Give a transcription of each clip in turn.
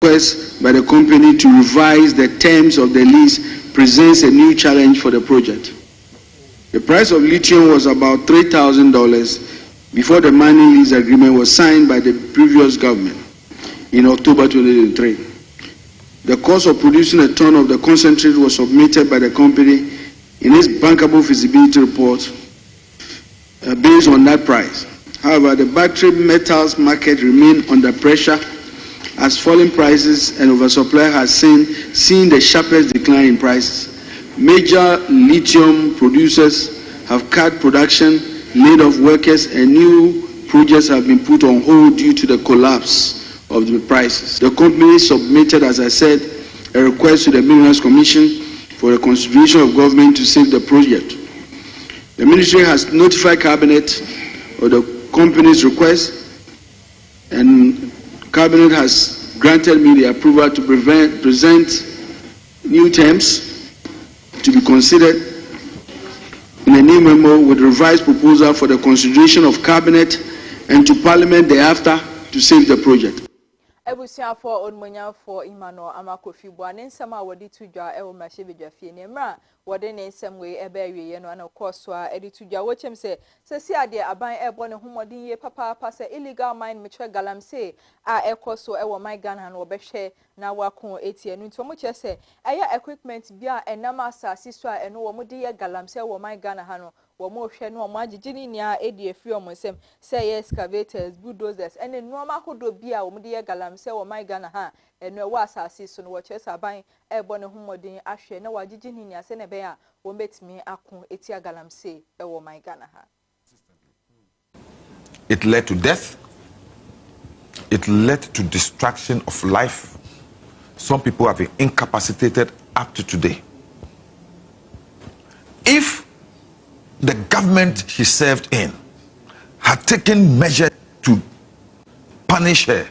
request by the company to revise the terms of the lease presents a new challenge for the project. The price of lithium was about $3,000 before the mining lease agreement was signed by the previous government in October 2023. The cost of producing a ton of the concentrate was submitted by the company in its bankable feasibility report based on that price. However, the battery metals market remained under pressure as falling prices and oversupply has seen the sharpest decline in prices. Major lithium producers have cut production, laid off workers, and new projects have been put on hold due to the collapse of the prices. The company submitted, as I said, a request to the Minerals Commission for a consideration of government to save the project. The ministry has notified Cabinet of the company's request, and Cabinet has granted me the approval to present new terms to be considered in a new memo with revised proposal for the consideration of Cabinet and to Parliament thereafter to save the project. Ebusia for onmonya for Imano Amakofi Bwane nsema wodi tudwa ewo mashebedwa fie ne mra wode ne nsem we ebe awie no ana koswa edi tudwa wochem se si ade aban ebo ne homodin ye papa se illegal mine metre galamse a ekoso ewo my Ghana no obehwe na wakon etie no ntomo che se eya equipment bia enam asase so a eno wo mode ye galamse wo my Ghana ha no womo hwe no omo agigini nia edi efi omo nsem say excavators bulldozers ene nuoma hodo bia wo mode ye galamse wo my Ghana ha eno wo asase so no wo chese aban ebo ne homodin ahwe na wagigini nia se ne be a wo betimi akon etia galamse e wo my Ghana ha. It led to death. It led to destruction of life. Some people have been incapacitated up to today. If the government she served in had taken measures to punish her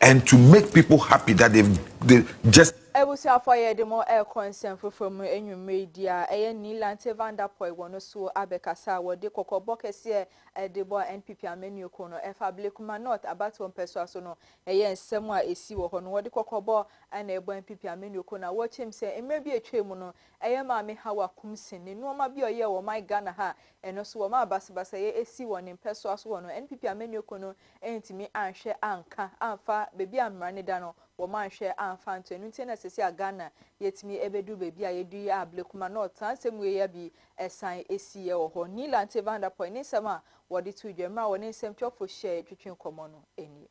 and to make people happy that they just Ebusia for ye demo air concern from enyu media eye Nilante Vanderpoy wono so abekasa wode kokobọ kese edebo NPP amenu ko no efa blekuma not about one person so no eye nsem a esi wo ho no wode kokobọ ana ebo NPP amenu ko na wo chem se emre bi etwemu no eye Maame Hawa kumsin ne noma bi oye wo my Ghana ha eno so wo ma basabasa ye esi wo ne person so wo no NPP amenu ko no entimi anhwe anka amfa bebi amra ne da no wo man hwe amfa nto enu ntina sesi Ghana yetimi ebedu bebi a yedu ya ablekuma no tansem we ya bi esan esi ye wo ho Nilante Vanderpoint ni sama wodi tu dwema woni nsem twofo share twetwen komo no eni.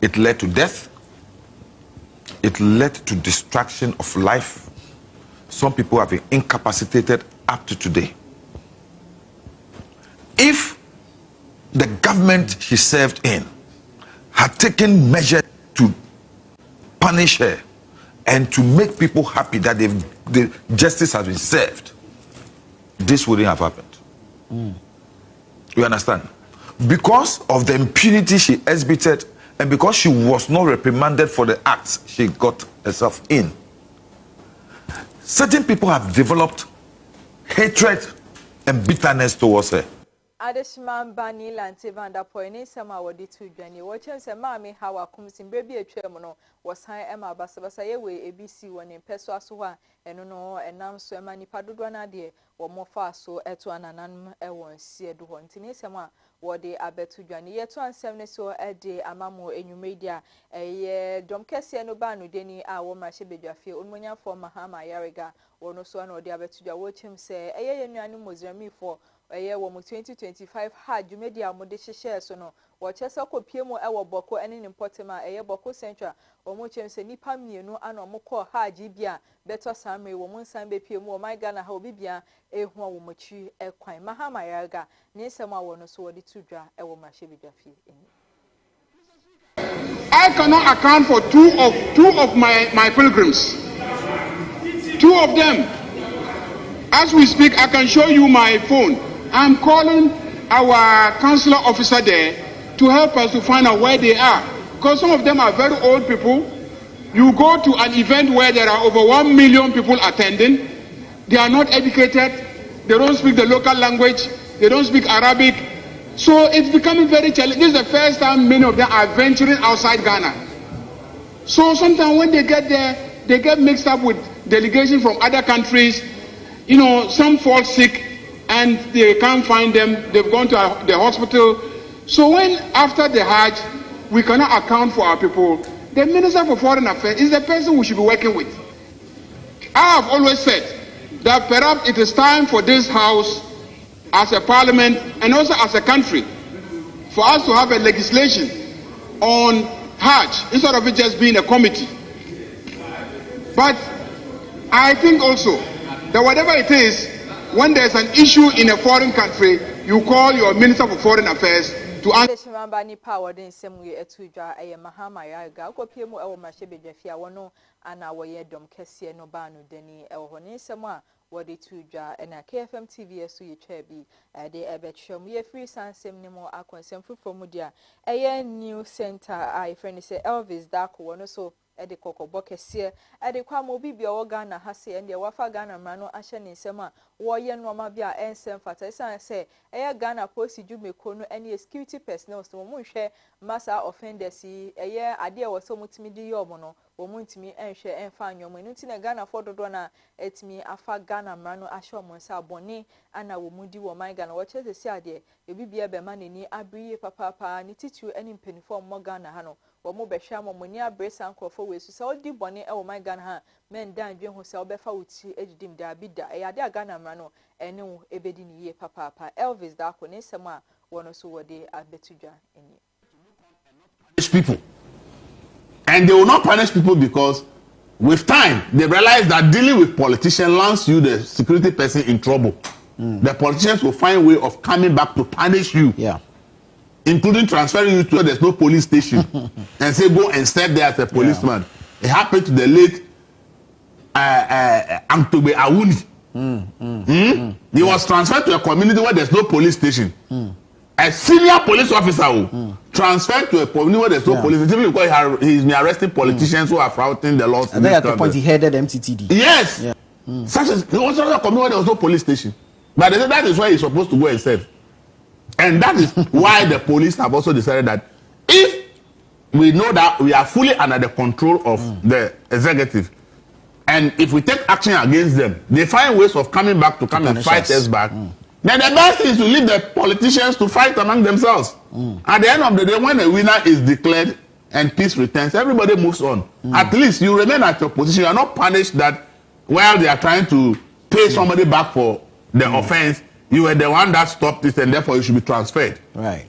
It led to death. It led to destruction of life. Some people have been incapacitated up to today. If the government she served in had taken measures to punish her and to make people happy that the justice has been served, this wouldn't have happened. You understand? Because of the impunity she exhibited and because she was not reprimanded for the acts she got herself in, certain people have developed hatred and bitterness towards her. Adeshman Bani Nilante Vanderpoint ni sama wodi tu dwani wo chem se Maame Hawa kumsin bebi etwem no wosan ema basabasa ye we ABC woni peso aso ha eno no enam so ema nipa dodo na de wo mofa so eto ananan ewon sie do ho ntini sema wodi abetu dwani ye to ansem ne so ede amamo enwumedia eye dom kese no ba no deni a wo ma hyebedwafie onmonyafo Mahama Yarega wono so na wodi abetu dwa wo chem se eye yenuanu Mozambique eye wo mu 2025 ha dwumedia mo de hyehye so no wo chese kopie mu ewo boko ene ne mpotema eye boko central wo mo chem se nipa mienu ana mo ko ha bia beto samre wo mo nsan be pie mu o my Ghana ha obibia ehu wo mo chi ekwan Mahama Yarega ne nsema wo no so wo de tudwa ewo ma hyebedwafie eni. I cannot account for two of my pilgrims. Two of them. As we speak, I can show you my phone. I'm calling our consular officer there to help us to find out where they are. Because some of them are very old people. You go to an event where there are over 1 million people attending. They are not educated. They don't speak the local language. They don't speak Arabic. So it's becoming very challenging. This is the first time many of them are venturing outside Ghana. So sometimes when they get there, they get mixed up with delegations from other countries. You know, some fall sick and they can't find them. They've gone to the hospital. So when after the Hajj, we cannot account for our people, the Minister for Foreign Affairs is the person we should be working with. I have always said that perhaps it is time for this House, as a parliament and also as a country, for us to have a legislation on Hajj instead of it just being a committee. But I think also that whatever it is, when there's an issue in a foreign country, you call your Minister for Foreign Affairs to answer. Wadi tuja na KFM TV so ye chabi de ebetwem ye free sansem ni mo akonsem fufo mu dia eye new center I friend say Elvis Dako wono so e de kokobọ kese e de kwa mo bibia wo Ghana ha se ende wafa Ghana mra no ahye ne nsem a wo ye no ma bia ensem fata san say eye Ghana police dwumeko no ene security personnel so mo nhwe massa offenders eye ade e wo so mutimi di yomo no wo muntimi enhwe enfa anyomo enu ti na Ghana for dodo na etimi afa Ghana mra no ahye mo nsa abone ana wo mudi wo man Ghana wo chese si ade ebibia be ma neni abriye papa ni titu eni mpenifo mo Ghana ha no wo mo be hwa mo moni abresa nkrofo we su se odi bone e wo man Ghana ha men dan dwen ho se obefa wuti ejidim da bida e ade Ghana mra no ene wo ebedi ni ye papa Elvis Dako ne sem a wono so wode abetudwa eni people. And they will not punish people because with time they realize that dealing with politicians lands you, the security person, in trouble. The politicians will find a way of coming back to punish you, including transferring you to where there's no police station and say go and step there as a policeman. It happened to the late Amtobe Awuni. He was transferred to a community where there's no police station. A senior police officer transferred to a community where there's no police station because he's been arresting politicians who are flouting the laws. And then at the point he headed MTTD. Yes. Such as he was a community where there was no police station. But they said that is where he's supposed to go and serve. And that is why the police have also decided that if we know that we are fully under the control of the executive, and if we take action against them, they find ways of coming back to come and fight us back. Then the best is to leave the politicians to fight among themselves. At the end of the day, when a winner is declared and peace returns, everybody moves on. At least you remain at your position. You are not punished that while they are trying to pay somebody back for the offense, you were the one that stopped it and therefore you should be transferred. Right.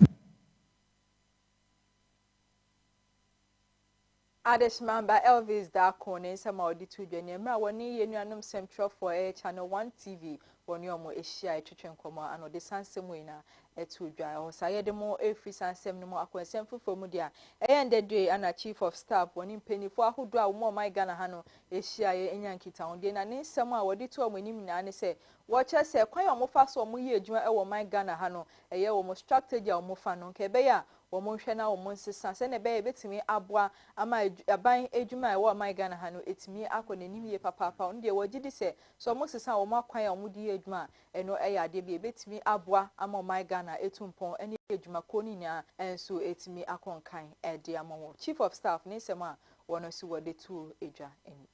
Adeshman by Elvis Dako ne sama odi tudwa ne mra woni yenuanom Central for Channel 1 TV woni omo ehia etwetwe nkomo ano de sansem we na etudwa o saye de mo efri sansem no mo akwensem fofo mu dia eyende dwe ana chief of staff woni mpenifo ahodo a mo my Ghana ha no ehia ye enyankita onde na ne nsem a wodi to omanim na ne se wo che se kwan yo mo fa so mo ye adwuma e wo my Ghana ha no eye wo mo strategy a mo fa no nke be ya wo mo hwe na wo mo nsesa se ne be betimi aboa ama aban adwuma e wo my Ghana ha no etimi akonanim ye papa onde wo gidi se so mo sesa wo mo kwan a wo di adwuma eno eya de be betimi aboa ama my Ghana etumpon ene adwuma koni nya enso etimi akonkan ede amawo chief of staff ne sema wono si wode tu edwa eni.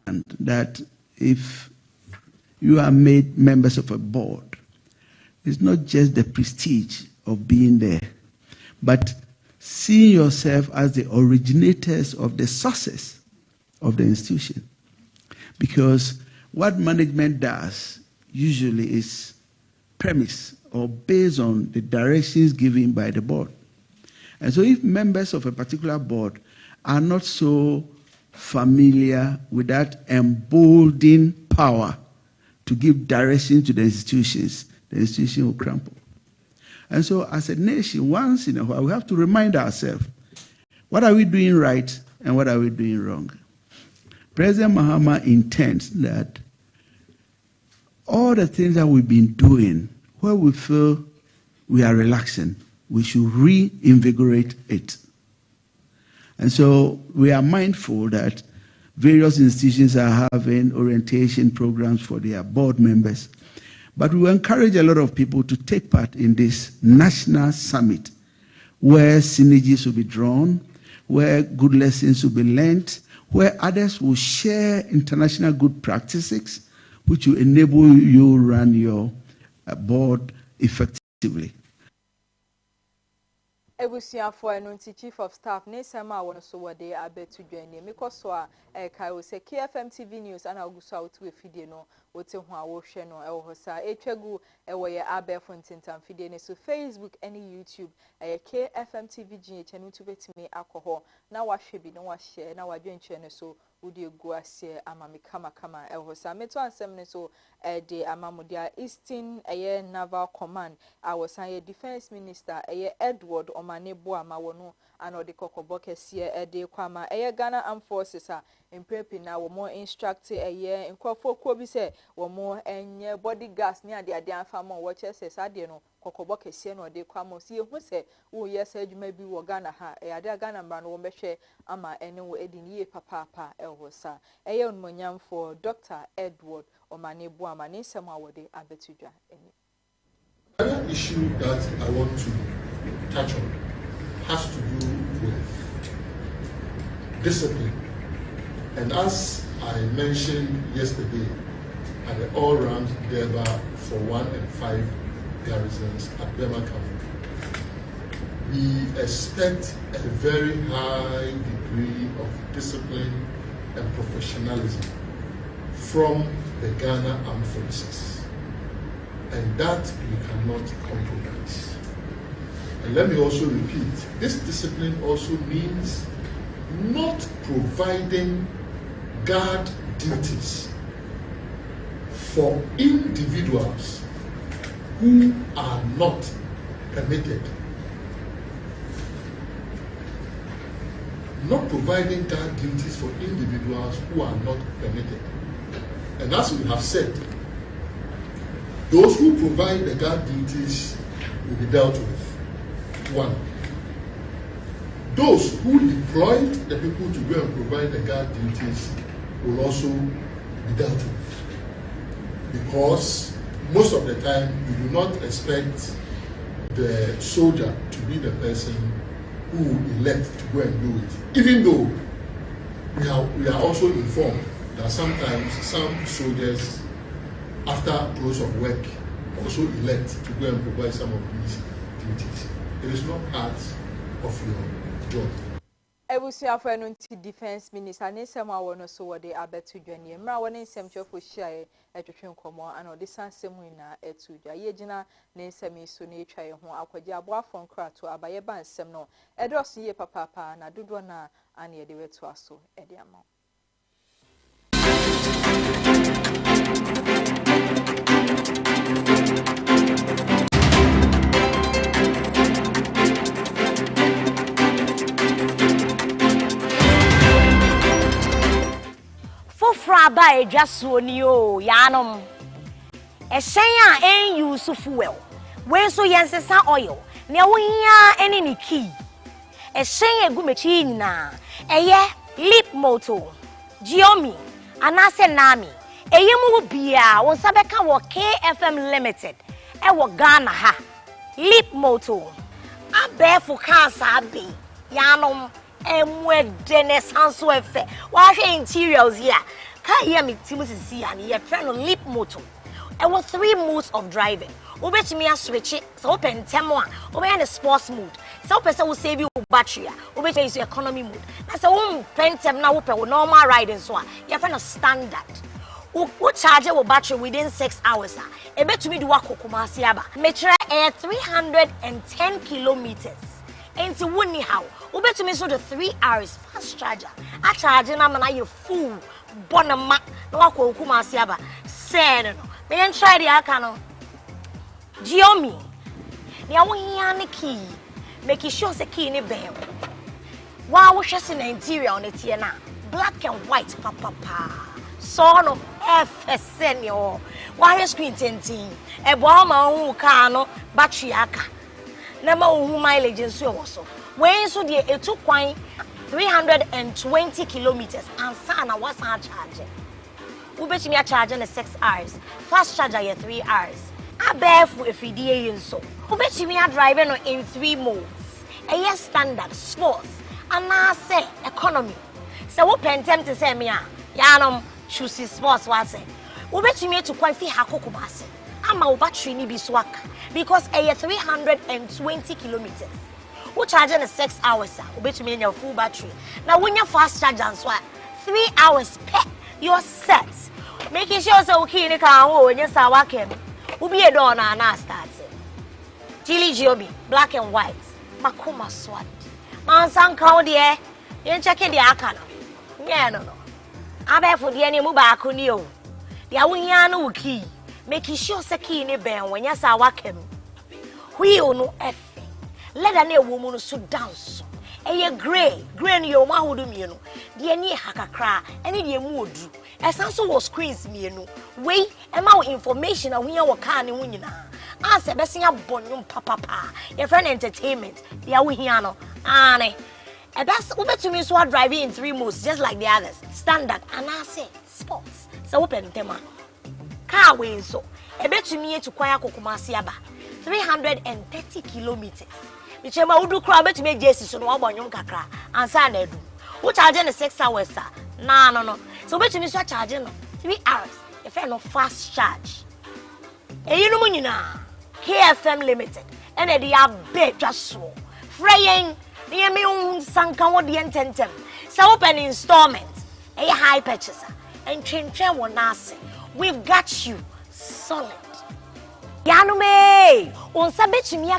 And that if you are made members of a board, it's not just the prestige of being there, but seeing yourself as the originators of the sources of the institution. Because what management does usually is premise or based on the directions given by the board. And so if members of a particular board are not so familiar with that emboldening power to give direction to the institution will crumble. And so as a nation, once in a while, we have to remind ourselves, what are we doing right and what are we doing wrong? President Mahama intends that all the things that we've been doing, where we feel we are relaxing, we should reinvigorate it. And so we are mindful that various institutions are having orientation programs for their board members. But we encourage a lot of people to take part in this national summit where synergies will be drawn, where good lessons will be learned, where others will share international good practices, which will enable you run your board effectively. Ebusiafo eno nti chief of staff ne sama won so wode abetu dwane mikoso a kai wo se KFM TV news ana oguso a wotu efidie no wote ho a wo hwe no ewo hosa etwagu ewo ye abefo ntintam fidie ne so Facebook and YouTube KFM TV gye channel to betimi akoho na wahwe bi no wahye na wadwenche ne so wodi egu ase amami kama ewo hosa meto ansem ne so de amamudia Eastern Naval Command awosan ye Defense Minister Edward Omane Boama wono anode kokobo kese de kwama Ghana Armed Forces a imprepi na wo mo instruct nkofo ko bi se wo mo enye body gas ni ade anfa mo wo chese sade no kokobo kese no de kwama si ehu se wo yes adwuma bi wo Ghana ha ade Ghana mra no wo behwe ama ene wo edin ye papa ehosa onmonyamfo Dr. Edward Omane Boama ni sema wode abetudwa eni. Another issue that I want to touch on has to do with discipline. And as I mentioned yesterday at the all-round Deba for 1 and 5 garrisons at Bema County, we expect a very high degree of discipline and professionalism from the Ghana Armed Forces. And that we cannot compromise. And let me also repeat, this discipline also means not providing guard duties for individuals who are not permitted. Not providing guard duties for individuals who are not permitted. And as we have said, those who provide the guard duties will be dealt with. 1. Those who deployed the people to go and provide the guard duties will also be dealt with. Because most of the time, you do not expect the soldier to be the person who will elect to go and do it. Even though we are also informed that sometimes some soldiers, after close of work, also elect to go and provide some of these duties. It is not part of your job. Ebusiafo eno nti Defense Minister ne sema wono so wode abetu dwane mra woni nsem chofo hia etwetwe nkomo ana ode sansem na etudwa ye gina ne nsem so ne etwa ye ho akwaje aboafo nkrato abaye ba nsem no edoso ye papa na dodo na ana ye de wetu aso ede ama. Fraba ejasuo ni o yanom ehyen a en use fuel we so yensesa oil ne wo hia ene ni key ehyen egumechi nyina eye lip moto Giomi anase nami eyemu bia won sabeka wo KFM Limited e wo Ghana ha lip moto abefu kansa abi yanom emwede ne sanso efe wa hwe interiors here. Can hear me, Timothy, and your friend on lip motor. I was 3 modes of driving. Obey me a switch it, so open 10 more. Obey the sports mode. So person will save you battery. Obey the economy mode. That's a pentem now open with normal riding so. Your friend of standard. Who charge your battery within 6 hours. I bet to me do work Kumasiaba. Metra air 310 kilometers. Into one how. Obey to me so the 3 hours fast charger. I charge na you fool. Bonama no akọ Kumasi aba say no me yen try the aka no Giomi ne awo hia ne key make sure say key ne ben wa wo hwese na interior on tie na black and white papa so no FSN ne o wa hwe screen tentin e bo ma hu ka no battery aka na ma hu mileage nso e wo so we nso de etu kwan 320 kilometers and sana was a charge. Ubet me a charge in 6 hours. Fast charger 3 hours. A barefoot if you so. Ubet me a driving in 3 modes. A yes standard, sports, and I say economy. So what pentem to say me yanum choose sports was it. We bet me to quite hakokubase. I'm a battery ni biswak because a 320 kilometers. Who charging a 6 hours? We bet me in your full battery. Now when you fast charge and swap 3 hours per your set. Making sure so okay in the car when you saw walking. Will be a door na start. Chili Joby, black and white. Makuma swat. Man san cow dear. You checking the akano. Yeah, no. I bet for the enemy back on you. The awiyano key. Making sure so key in the band when you saw walking. We no F. Let a woman sit down so. Grey your ma who do me no. The any hakakra, any dear mood. As also was screens me no. Wait, and more information and we are can win. Answer besting up bonum papa. Your friend entertainment. The awiano. Anne. And that's over to me so driving in 3 modes just like the others. Standard and I say sports. So open tema. Car way so. A bet to me to Kwaya Kokumasiaba. 330 kilometers. Which I would do crab to make Jesus so no one young kakra and san edu. Who charging the 6 hours, sir? No. So bet me so charging 3 hours. If I no fast charge. You know KFM Limited. And they are big just so. Fraying near me own sankan the intentem. So open installment. A high purchaser. And train one nasi. We've got you solid. Yanume, on sabet me a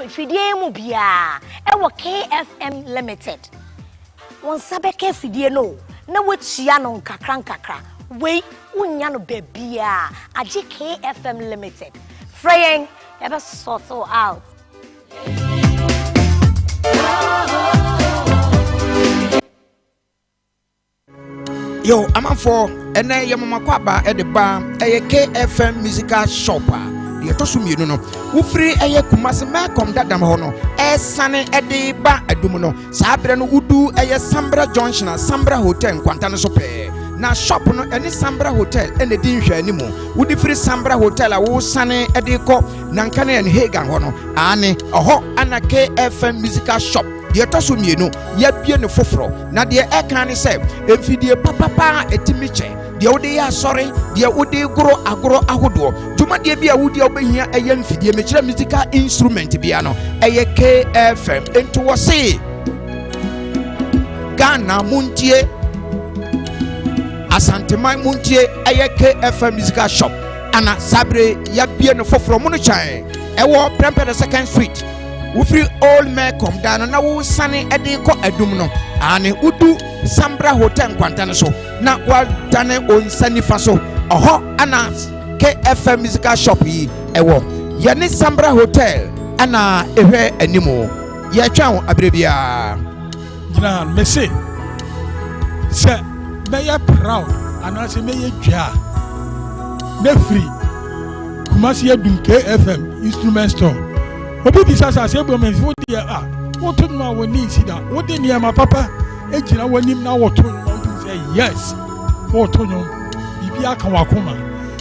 fidie mubia, KFM Limited. On sabeke fidie no, what chiano kakra. Wait, unyano bebia, a KFM Limited. Fraying, ever sort out. Yo, I'm for and I am Makwaba at the bar, a KFM musical shopper. The Tosumi no, who free a Kumasi Malcolm that dam hono, a sunny a day bar at Dumino, Sabran Udu a Sambra Junction, Sambra Hotel, Quantana Sope. Now shop no any Sambra Hotel and the Dinsha anymore. Would the free Sambra Hotel a wo sunny a deco, Nankane and Hagan hono, Anne, a ho and a KFM musical shop. The Tosumi no, yet be no fofro. Now the air can say, if you papa a timiche. The Odea sorry, the Ode grow agro ahudo. Juma de be a woody over here a young fiddy musical instrument piano, a KFM into a say Ghana Muntie Asante Mai Muntie, a KFM musical shop, Anna Sabre Yabian for from Monochai, a war Premper the 2nd Street. We free old man come down and now sunny a day co a dumino, and Udu Sambra Hotel Quantana so. Now what done on Sunny Faso, a hot announce KFM musical shop ye a walk. Yani Sambra Hotel, Anna ever anymore. Ya chow abrevia. Jan, Messi, sir, may you proud, and I say, may you jar. Ne free Kumasi KFM instrument store. Obi bisa sa se bomen fo dia what to know when need see that what dey near my papa ejina wanim na what to say yes what to know bibi aka wakoma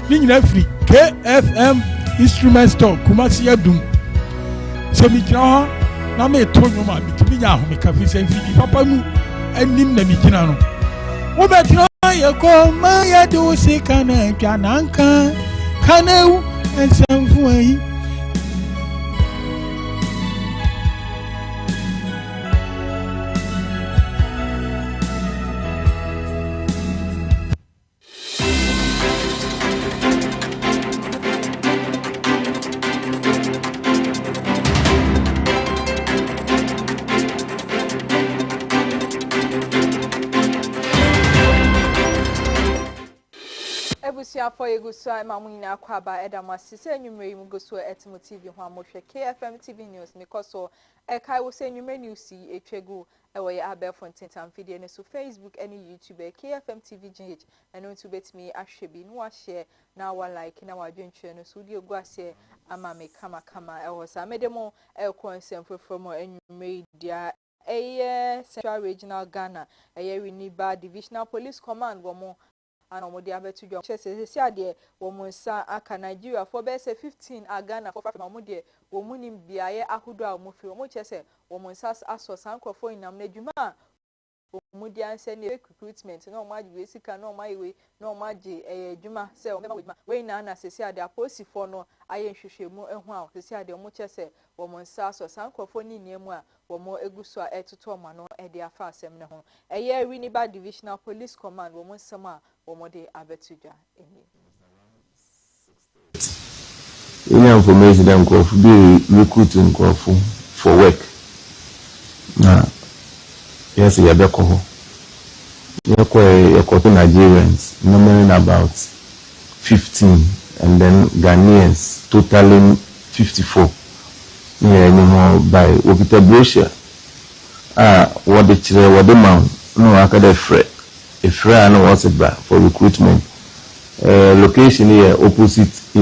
ni nyina free KFM instrument store Kumasi Adum se mi gina ho na me to no ma bitimi nya ho me ka fi se fi papa mu anim na mi gina no wo betro ye ko ma ya do se kana twananka kanau ensamfu ayi. For a good side, Mamina Quaba, Edamasi, say you may go to Etimo TV, Huamosha, KFM TV News, Mikoso, Eka will say you may you see a chegu, away Abel Fontaine and video so Facebook, any YouTuber, KFM TV GH, and on to bet me, I should be no share now one like in our adventure, no studio guase, Amame Kama, I was a medemo, El Coinsen from any media. A Central Regional Ghana, a Niba Divisional Police Command, one more. And on the other 2 young chesses, dear, woman, son, aka Nigeria for best 15 Ghana for Mamudi, woman in Biaye, Ahuda, Mufi, Mochese, wɔn nsa asɔ saa nkurɔfoɔ nyinam na adwuma omudi anse ne recruitment na omaji we sika na omayi we na omaji adwuma se o adwuma we na sesi ade aposifo no aye nhwehwemu ehu a sesi ade omo kyese wo mo nsa so sankofo ni niemu a wo mo eguso a etuto ma no e de afa asem ne ho eye Winneba Divisional Police Command wo mo nsem a wo mo de abetudwa eni any information dem go be recruiting for work na yes, you have to Nigerians, normally about 15, and then Ghanaians, totaling 54. Yeah, by Okita brochure. What the mount? No, I can a friend what's it back for recruitment. Location here opposite.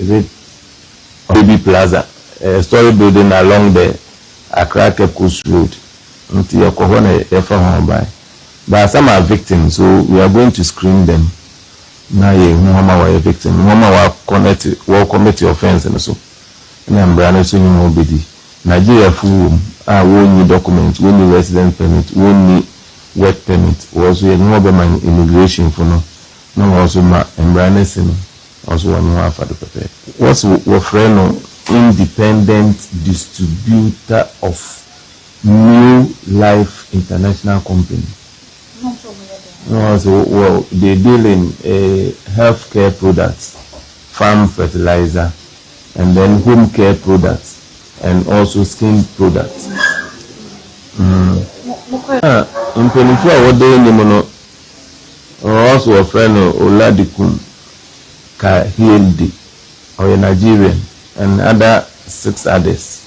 Is it Baby Plaza? A story building along the Accra Cape Coast Road until your corona by. But some are victims, so we are going to screen them. Now you Muhammad were a victim. Muhammad will commit offense and so. And I'm brand new nobody. Nigeria full won't need documents, won't need resident permit, won't need work permit. Also you know about immigration for no also my embrace also one more for the prepare. What's your friend independent distributor of New Life International Company. No, so well, they deal in healthcare products, farm fertilizer, and then home care products, and also skin products. In Penifua, what they name also a friend of Oladikum Kahildi, or a Nigerian. And other 6 others,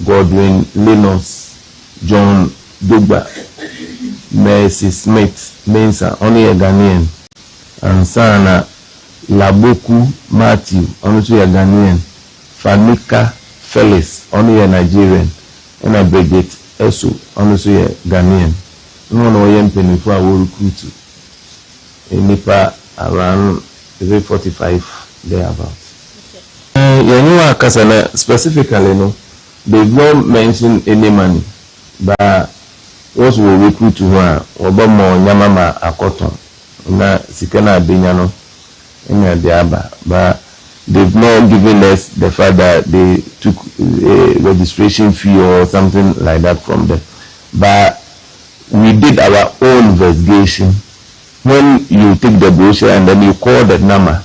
Godwin, Linus, John Dugba, Mercy Smith, Mensa, only a Ghanaian, and Sana Laboku Matthew, only a Ghanaian, Fanika Felix, only a Nigerian, and a Brigade Esu, only a Ghanaian. No one Penifua will recruit in Nipa around 45 thereabouts. Yeah, specifically, no, they've not mentioned any money, but what will recruit to her, Obama, Yamama, Akoton, na Sikana Binyano, in the Abba, but they've not given us the fact that they took a registration fee or something like that from them. But we did our own investigation. When you take the brochure and then you call that number,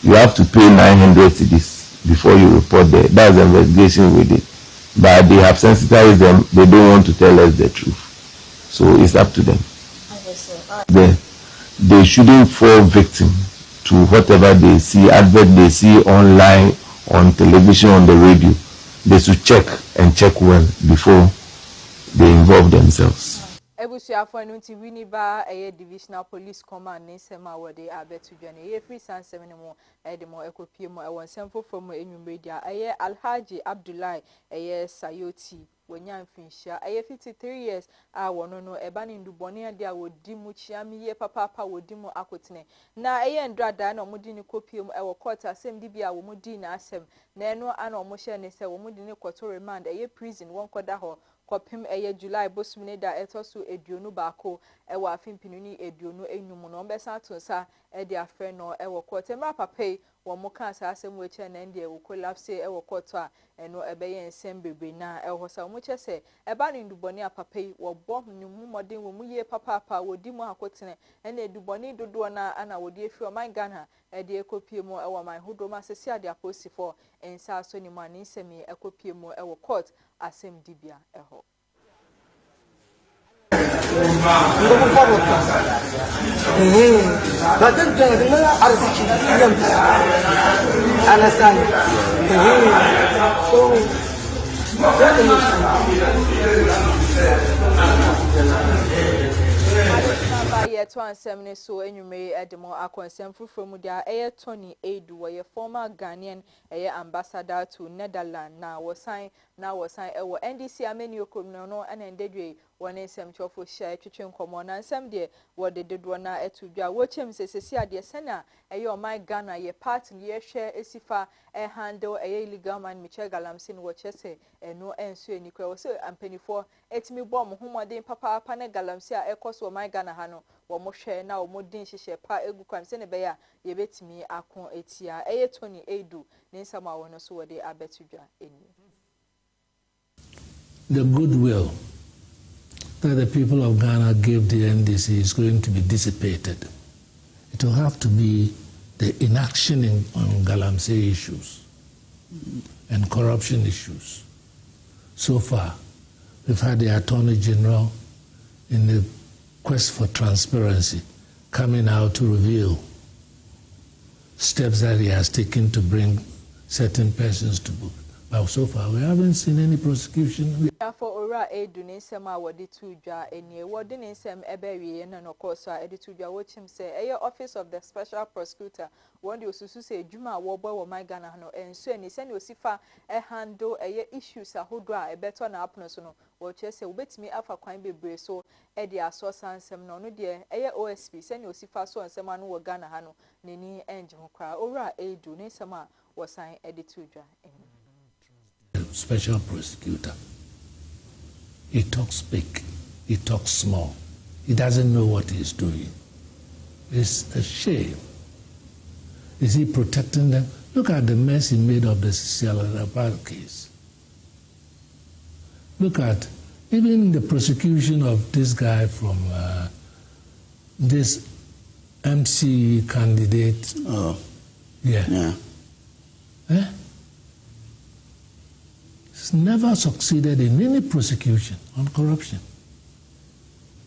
you have to pay 900 cedis before you report there. That's the investigation we did. But they have sensitized them. They don't want to tell us the truth. So it's up to them. They shouldn't fall victim to whatever they see, advert they see online, on television, on the radio. They should check and check well before they involve themselves. Ebusuafo nti Winneba Divisional Police Command ne sema wode abetudwane ye free san 7 mo edemo ekopie mo ewon semfofo mo enwumredia Alhaji Abdullahi Sayoti wonya mfinhia 53 years a wono no eba ne ndubone ade a wodi mu chiami ye papa wodi mu akotene na ndrada na omudi ne kopie mu ewo court asem di bia wo mudi na asem na eno ana omo hye ne se wo mudi ne koto remand prison won koda ho kopim July bosumne da etoso eduonu baako ewa afimpinu ni eduonu enum no mbesa tonsa de afre no ewo court emra papai wo mo kan sa asem we che na ndie wo collapse ewo court a eno ebeye ensem bebe na ewo sa mo che se eba ni nduboni apapai wo bom ni mu modern wo mu ye papa wodi mu akotene ena eduboni dodo na ana wodi efi o man Ghana de ekopie mu ewo man hodoma sesi ade aposifo ensa so ni mani semi ekopie mu ewo court asem dibia eho Ye to ansem ne so enwume edemo akonsem frufromu dia Tony Edu ye former Ghanaian ambassador to Netherlands na wosan na wosan ewo NDC ameni okomno no ana ndedwe wone nsem chofo hia twetwe nkomo na nsem de wode dedo na etudwa wochem sesesi ade sena eyo my Ghana ye party ye hwe esifa handle illegal man Michel Galamsey no wochese eno enso enikwa wo se ampanifo etimi bom homode papa ne Galamsey a ekoso my Ghana ha no wo mo hwe na wo modin hihye pa egu kwam se ne be ya ye betimi akon etia Tony Edu ne nsam a wono so wode abetudwa eni. The goodwill that the people of Ghana gave the NDC is going to be dissipated. It will have to be the inaction on Galamsey issues and corruption issues. So far, we've had the Attorney General in the quest for transparency coming out to reveal steps that he has taken to bring certain persons to book. But so far, we haven't seen any prosecution. For Ora Edu Nisem, I would to jar any word in Nisem Ebery and no course, I did to jar watch him say, a office of the special prosecutor. One you say, Juma, Wobo, or my Ghana, and so any send you sifa a handle a issues a who dry a better on up no so. Watch say, wait me up for quite be brave so, Eddie, I saw some no dear, a OSP, send you sifa so and someone who Ghana Hano, Nini, Angel cry. Ora Edu Nisema was signed Eddie to jar. Special prosecutor. He talks big, he talks small. He doesn't know what he's doing. It's a shame. Is he protecting them? Look at the mess he made of the Sierra case. Look at even the prosecution of this guy from this MC candidate. Oh, yeah. Eh? Never succeeded in any prosecution on corruption.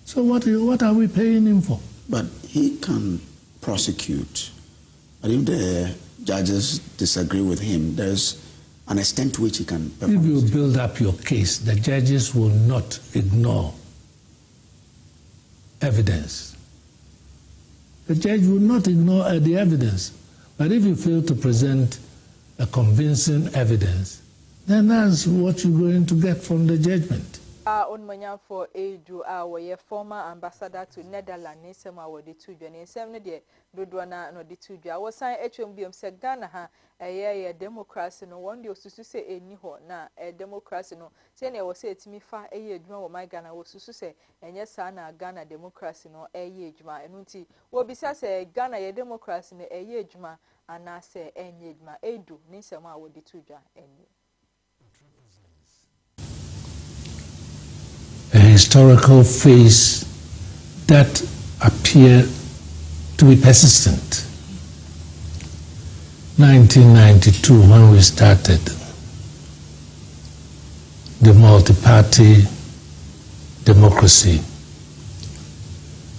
So what are we paying him for? But he can prosecute. But if the judges disagree with him, there's an extent to which he can perform. If you build up your case, the judges will not ignore evidence. The judge will not ignore the evidence. But if you fail to present a convincing evidence, then that's what you're going to get from the judgment. On Manya for Edu, our former ambassador to Netherlands, Nisema were the two journey, 7 day, Dodwana, no the two jar. Was signed HMBM said Ghana, a democracy, no one used to say a niho, na a democracy, no. Saying I was say to me, far a year, my Ghana was to say, and yes, Sana Ghana democracy, no a year, and unti. Well, besides a Ghana a democracy, a year, and I say, and yedma, Edu, Nisema were the two jar, and a historical phase that appear to be persistent. 1992, when we started the multi-party democracy,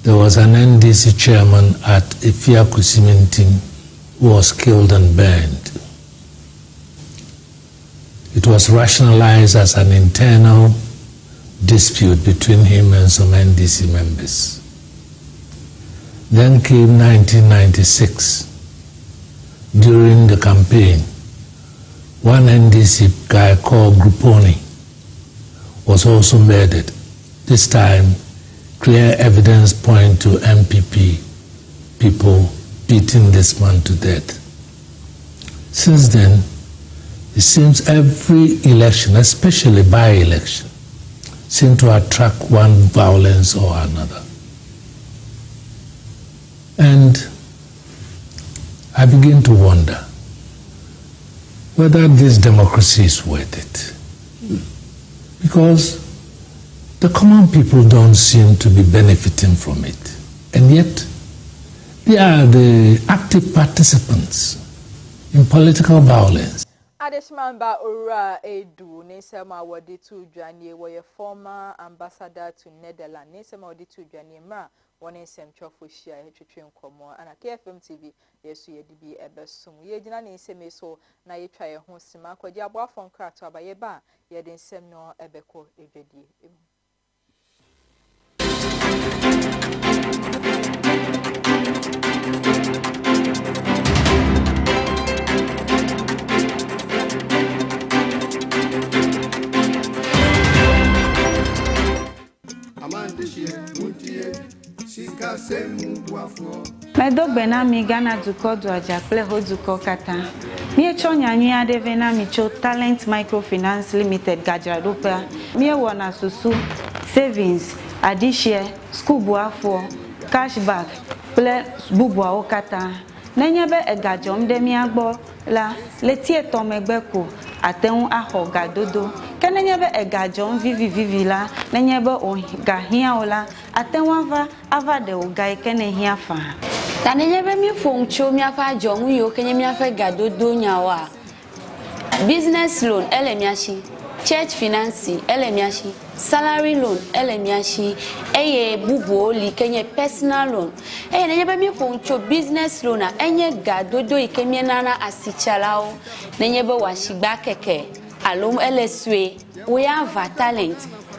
there was an NDC chairman at Ifia Kusimintin who was killed and burned. It was rationalized as an internal dispute between him and some NDC members. Then came 1996. During the campaign, one NDC guy called Gruponi was also murdered. This time, clear evidence point to MPP people beating this man to death. Since then, it seems every election, especially by-election, seem to attract one violence or another. And I begin to wonder whether this democracy is worth it. Because the common people don't seem to be benefiting from it. And yet, they are the active participants in political violence. Adeshmamba Ora Edu, Nisema Wadi to Jani, were a former ambassador to Netherlands. Nisema Wadi to Jani Ma, one in Sem Chofushia, Hitchin Como, and a KFM TV, yes, you be a best soon. Ye didn't say me so, now you try a home sima, kwa diabwa from Krato by a bar, ye didn't send no ebeko ejedi. Medo benami Ghana duko do ajakple ho duko kata. Mie cho nyanyi adeve na micho Talent Microfinance Limited gajadopa. Mie wana susu savings, adishare, school buafo, cashback, ple bubwa okata. Nenyebe egajom de miagbo la letie tomegbeko ateun aho gadodo. Kenenyebe egajom vivi la nenyebe o gahia ola ateun ava de ogai kenehia fa. Tanenyebe mi foncho mi afa jom yo kenye mi afa gadodo nyawa. Business loan elemiashi, church finance elemiashi, salary loan elemiashi, eye bubu li kenye personal loan. Nenyebe mi foncho business loan enye gadodo ikemie nana asichalao. Nenyebe washigba keke alum eleswe we have talent.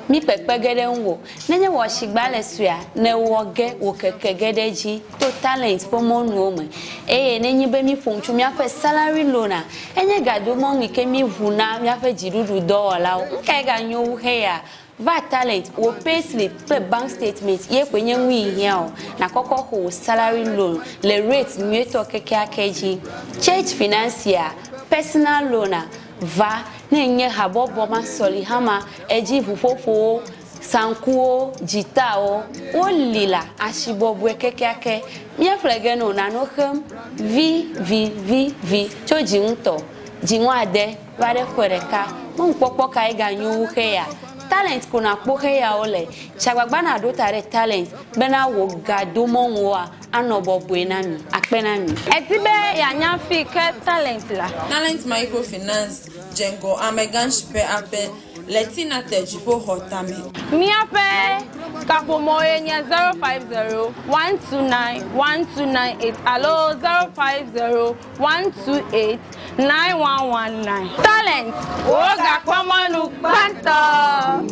Mi pepe gede nwo nenye wo shigba lesua ne woge wo keke gede ji to talent pomo nuome nenye be mi fonchu mi afa salary loan enye gado mo mi ke mi vuna mi afa jirudu dola nke ga nyu he ya va talent wo payslip pe bank statement ye kwenye nwi hia o na koko ho salary loan le rate mi to keke akeji church financier personal loan va nenye habobo masoli hama eji vufofo sankuo jitao olila ashibobwe kekeake mie flegeno na nohem vi choji nto jinwade vare kwereka mon popo kai ganyu heya talent kuna kpohe ya ole chagbagba na do tare talent bena wo gado monwa anobobwe nami akpenami etibe ya nyafi ke talent la Talent Microfinance jengo amegan shipe ape letina tejipo hotame miape kapomoye nya 050-129-1298 alo 050-128-9119 talent oga kwamanu kwanta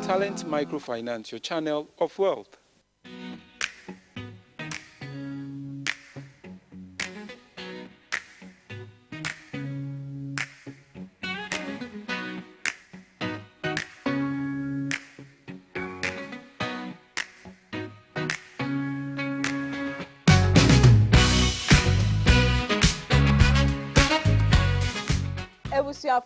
Talent Microfinance, your channel of wealth.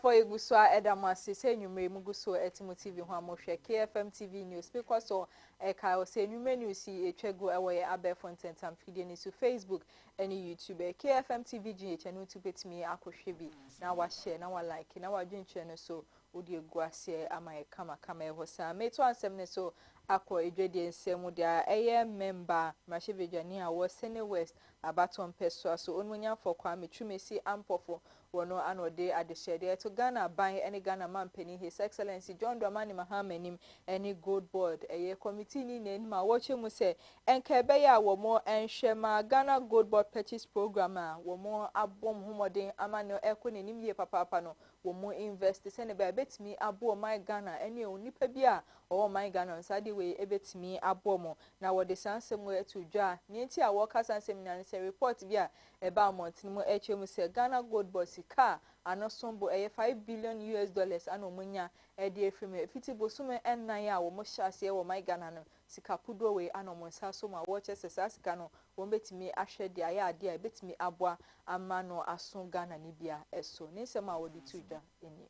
For Eguswa Edamasi, say you may Muguso Etimo TV, Huamoshe, KFM TV News, because so Eka say you may see a chego away abe fontent and feeding to Facebook, any YouTube, KFM TV GH, and to bet me Akoshibi. Now I share, now I like, now I drink channel so Udia Guasia, Amay Kama was a mate one seven so Aqua Edredi and Semudia, AM member, Mashivijania was Sene West, a baton pessoa, so Unmunya for Kwame Chumesi Ampofo. No annual day at the shed to Ghana buying any Ghana man penny His Excellency John Dramani Mahama nim any gold board a committee in my watching mu say and Kebeya were more and Shema Ghana gold board purchase programmer were more abom humodin amano ekon in ye papa pano were more invest send a bet me abo my Ghana any onipabia or my Ghana on Saturday way a bet me abomo now what the sun somewhere to jar Ninti a workers and seminar say report via about Montimo HM say Ghana gold board car and sombo $5 billion and omunya edi efreme fiti bosume ennan ya wo mo hyase wo my Ghana no sika pudo we anomonsa so ma watches sasika no wo betimi ahwe dia ya ade a betimi aboa ama no aso Ghana ni bia eso nsema wo di tuja eni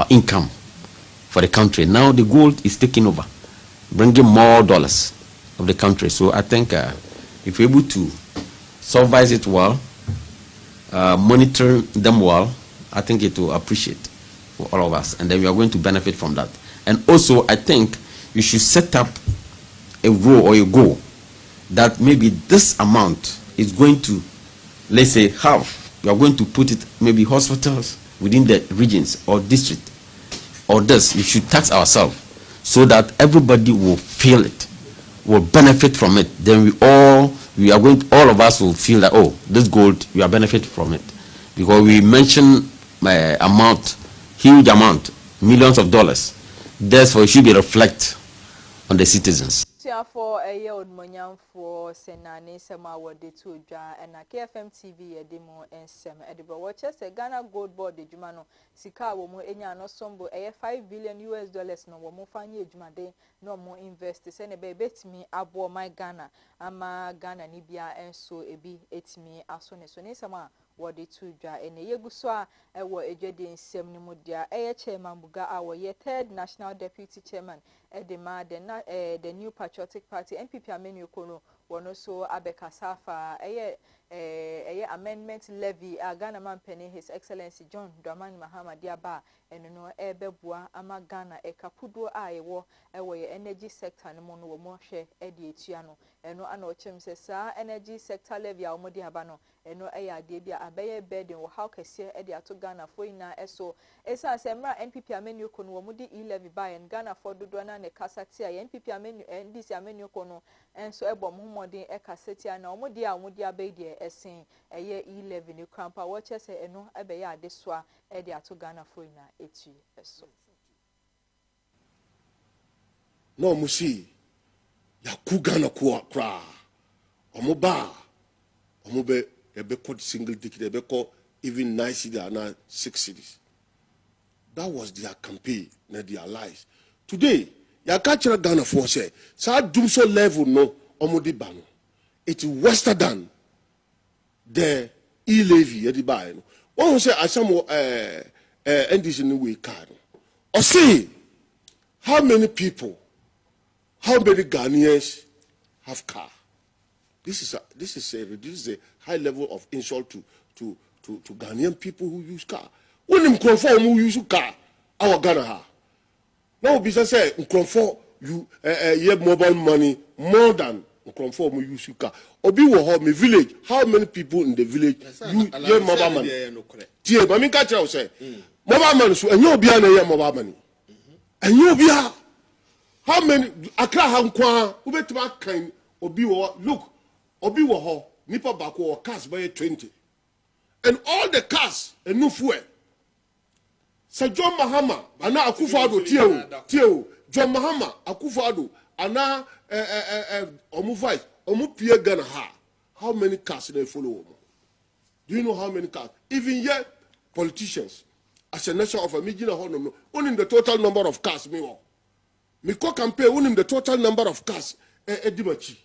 income for the country. Now the gold is taking over, bringing more dollars of the country. So I think if we're able to supervise it well, monitor them well, I think it will appreciate for all of us, and then we are going to benefit from that. And also, I think you should set up a role or a goal that maybe this amount is going to, let's say, half. You are going to put it maybe hospitals within the regions or district, or this. We should tax ourselves so that everybody will feel it, will benefit from it. Then all of us will feel that, oh, this gold, we are benefiting from it. Because we mention amount, huge amount, millions of dollars. Therefore, it should be reflected on the citizens. abusuafo eye odmonyamfo senane sema wode to dwa na KFM TV edimo ensem edibro watch se Ghana Gold Board edwuma no sika wo mo enya no sombo eye $5 billion no wo mo fanye edwumade no mo invest se ne be betimi abo my Ghana ama Ghana ni bia enso ebi etimi aso ne so ne sema wode to dwa ene yeguso a ewo edwede nsem ni mudia eye chairman buga a wo ye third national deputy chairman edema the New Patriotic Party NPP amenu kono wono so abeka safa eye amendment levy Ghana man penny His Excellency John Dramani Mahama Diaba eno no ebebua ama Ghana ekapudo a ewo ye energy sector no mo no wo mo hwe ede etua no eno ana ochem se sa energy sector levy a wo di aba no eno eya de bia abeye burden wo how kese ede ato Ghana fo ina eso esa asemra NPP amenu kono wo mudi e-levy buy Ghana for dodo na ne kasati a NPP amenu NDC amenu kono enso ebo mohomodin ekasati a na omudi a omudi abede esen eye e-levy ni krampa wo chese eno ebeye adesoa ede ato Ghana fo ina etu eso no musi ya ku Ghana kwa omoba omobe ebe called single ticket, ebe called even 9 cities and 6 cities. That was their campaign, not their lies. Today, ya catch Ghana for say, so do so level no omodi bano. It is worse than the e-levy at the buy. One say I some NDC in the way card. Or say how many people, how many Ghanaians have car? This is a high level of insult to Ghanaian people who use car. When them conform who use car, our Ghana ha. Now business say conform you have mobile money more than conform who use car. Obi wo me village. How many people in the village you have mobile money? Tie, but me catch you say mobile money so enyo obi na have mobile money. Enyo obi how many Accra ha nkwa ubetima kan obi wo look. Obi wo ho nipa bako wo cars by 20 and all the cars and no fuel. Sir John Mahama ana Akufo-Addo tieo John Mahama Akufo-Addo ana omu vice omu pie Ghana ha. How many cars they follow? Do you know how many cars? Even yet politicians as a nation of a million no only the total number of cars me ko campaign only the total number of cars edimachi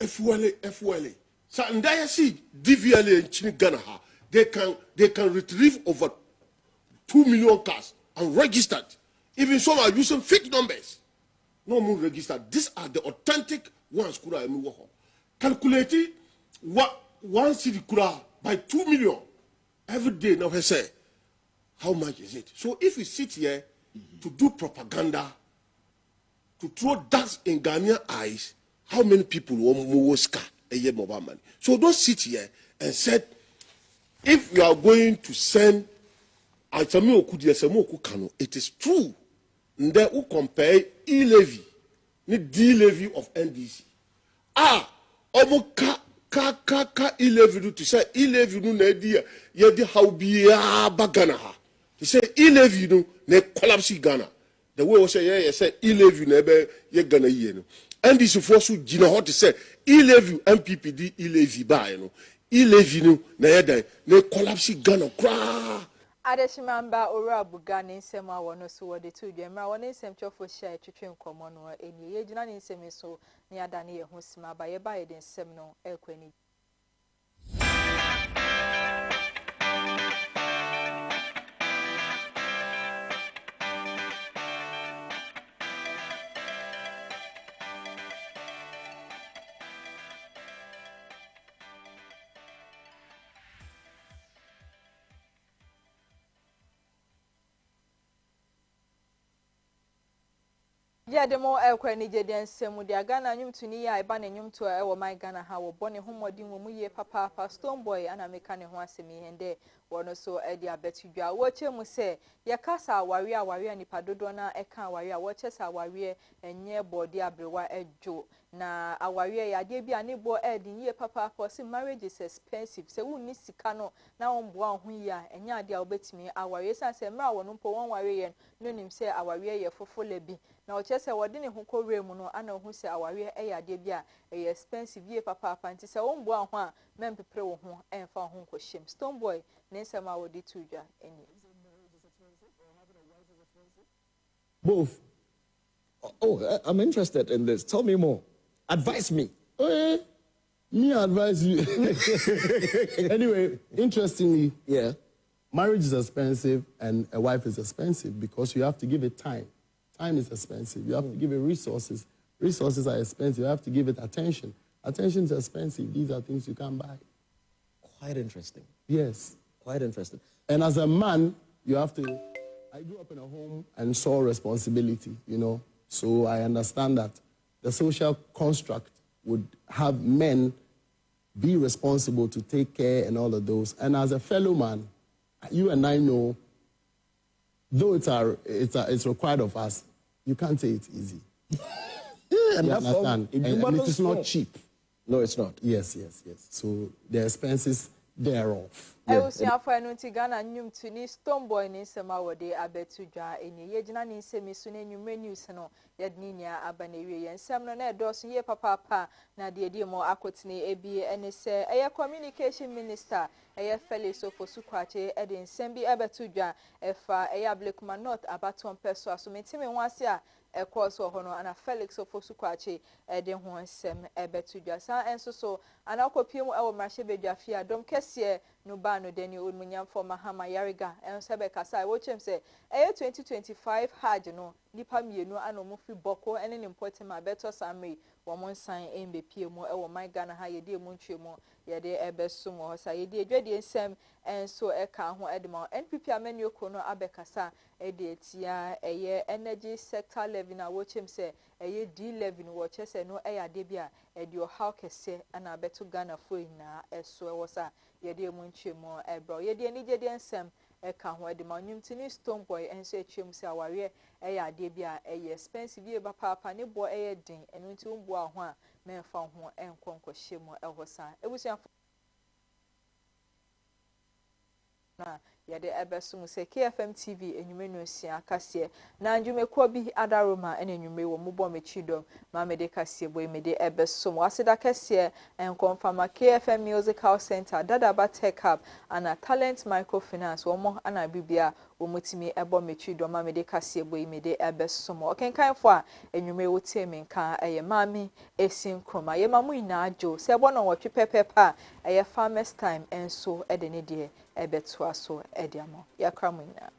FULA. So and I see DVLA in Ghana, they can retrieve over 2 million cars unregistered. Even some are using fake numbers. No more registered. These are the authentic ones. Calculating what one city by 2 million every day. Now I say, how much is it? So if we sit here to do propaganda, to throw dust in Ghanaian eyes, how many people want more car a year mobile money? So don't sit here and said, if you are going to send it is true. Then we compare e-levy, the D-levy of NDC. Ka e-levy to say e-levy no na dia ye di how bia ba Ghana ha. To say e-levy no na collapse Ghana. The way we say yeah say e-levy na be ye Ghana ye no. And this force gina hot to say e-levy MPPD e-levy buy no e-levy no na yeda na collapse Ghana kra Adeshimamba ora buga ne nsem a wono so wode to dwemra wono nsem twofo hia twetwe nkomo no eni ye gina ne nsem so ne ada ne ye ho sima ba ye ba ye de nsem no ekwani ya demo ekwani je den semu dia Ghana nyumtuni ya eba na nyumto e wo my Ghana ha wo bone homodin wo mu ye papa Stone Boy ana meka ne ho asemi hende wono so e dia betudwa wo che mu se ye kasa aware nipa dodo na e kan aware a wo che sa aware enye body abrewa ejo na aware ya de bia ne bo edin ye papa for say marriage is expensive se wonni sika no na won boa ho yi a enya ade a obetimi aware san se mra wono mpo won ware ye no nim se aware ye fofola bi na o che se wode ne ho kowre mu no ana hu se aware e ya de bia e expensive ye papa nti se won boa ho a mempepre wo ho emfa ho nkoshem stone boy ne nsema wodi tudwa eni both. Oh, I'm interested in this. Tell me more. Advise me. Me advise you. Anyway, interestingly, yeah, marriage is expensive and a wife is expensive because you have to give it time. Time is expensive. You have to give it resources. Resources are expensive. You have to give it attention. Attention is expensive. These are things you can't buy. Quite interesting. Yes. Quite interesting. And as a man, you have to... I grew up in a home and saw responsibility, you know. So I understand that the social construct would have men be responsible to take care and all of those. And as a fellow man, you and I know, though it's required of us, you can't say it's easy. Yeah, and you that's understand? And it is not cheap. No, it's not. Yes. So the expenses thereof. Ewusiafo enu ti Ghana nyum tu ni Stone Boy ni sema wode abetudwa eni yegina ni nsemi so na nyumre news no yedni nia aba na wie yensem no na edoso ye papa na de mo akotene ebi ene se eye communication minister eye Felix Ofosu-Kwakye ede nsem bi abetudwa efa eye Ablekuma North abaton peso aso metime ho ase a course or hono ana Felix Ofosu-Kwakye ede ho nsem ebetudwa sa enso so ana kopiem ewo mrahye bedwafia dom kese no ba no deni onmunyam for Mahama Yariga enso be kasa wo chem se 2025 hajj no nipa mienu ana mo fi boko ene ne mpotem abeto samri wo mon san embe piemu ewo my Ghana ha yedi emu ntwemu yede ebesum ho sa yedi edwade nsem enso eka ho edema NPP amenu ko no abekasa ede etia eye energy sector levy na wo chem se eye D11 wo chese no eya de bia ede o how kese ana abeto Ghana fo ina eso wo sa yede emu ntwemu ebro yede enije de nsem eka ho edema nyumtini Stone Boy enso etwem se aware eya ade bia eye expensive ye ba papa ne bo eye den enu nti umbo ho a memfa ho enkonkɔhye mu ehosa ebusuafo na yade ebesum se KFM TV enyume no sia kase na anjumekuo bi adaroma ene enyume wo mubo mechidom ma mede kase boy mede ebesum waseda kase enkonfama KFM Musical Center Dadaba Tech Hub ana Talent Microfinance wo mo ana bibia wo mutimi ebo mechidom ma mede kase boy mede ebesum okenkanfo a enyume wo temi nka eye Maame Esi Nkrumah ye mamu ina ajo se ebo no wotwe pepepa eye farmers time enso ede ne de ebetua so ediamo yakramuna